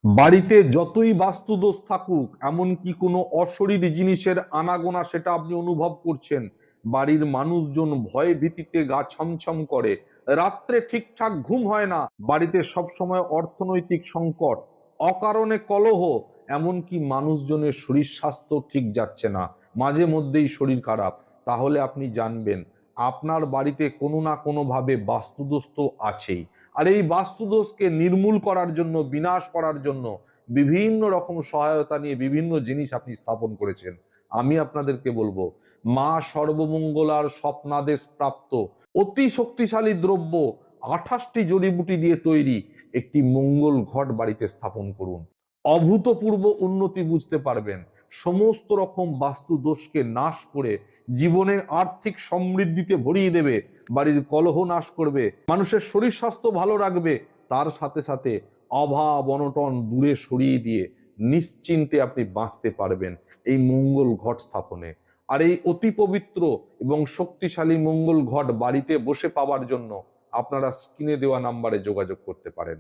বাড়িতে যতই বাস্তুদোষ থাকুক, এমনকি কোনো অশরীরী জিনিসের আনাগোনা সেটা আপনি অনুভব করছেন, বাড়ির মানুষজন ভয়ে ভীতিতে গা ছমছম করে, রাত্রে ঠিকঠাক ঘুম হয় না, বাড়িতে সবসময় অর্থনৈতিক সংকট, অকারণে কলহ, এমনকি মানুষজনের শরীর স্বাস্থ্য ঠিক যাচ্ছে না, মাঝে মধ্যেই শরীর খারাপ, তাহলে আপনি জানবেন আপনার বাড়িতে কোনো না কোনো ভাবে বাস্তুদোষ তো আছেই। আর এই বাস্তুদোষকে নির্মূল করার জন্য, বিনাশ করার জন্য বিভিন্ন রকম সহায়তা নিয়ে বিভিন্ন জিনিস আপনি স্থাপন করেছেন। আমি আপনাদেরকে বলবো, মা সর্বমঙ্গলার স্বপ্নাদেশ প্রাপ্ত অতি শক্তিশালী দ্রব্য 28টি জড়িবুটি দিয়ে তৈরি একটি মঙ্গল ঘট বাড়িতে স্থাপন করুন। অভূতপূর্ব উন্নতি বুঝতে পারবেন। সমস্ত রকম বাস্তু দোষকে নাশ করে জীবনে আর্থিক সমৃদ্ধিতে ভরিয়ে দেবে, বাড়ির কলহ নাশ করবে, মানুষের শরীর স্বাস্থ্য ভালো রাখবে, তার সাথে সাথে অভাব অনটন দূরে সরিয়ে দিয়ে নিশ্চিন্তে আপনি বাঁচতে পারবেন এই মঙ্গল ঘট স্থাপনে। আর এই অতি পবিত্র এবং শক্তিশালী মঙ্গল ঘট বাড়িতে বসে পাওয়ার জন্য আপনারা স্ক্রিনে দেওয়া নাম্বারে যোগাযোগ করতে পারেন।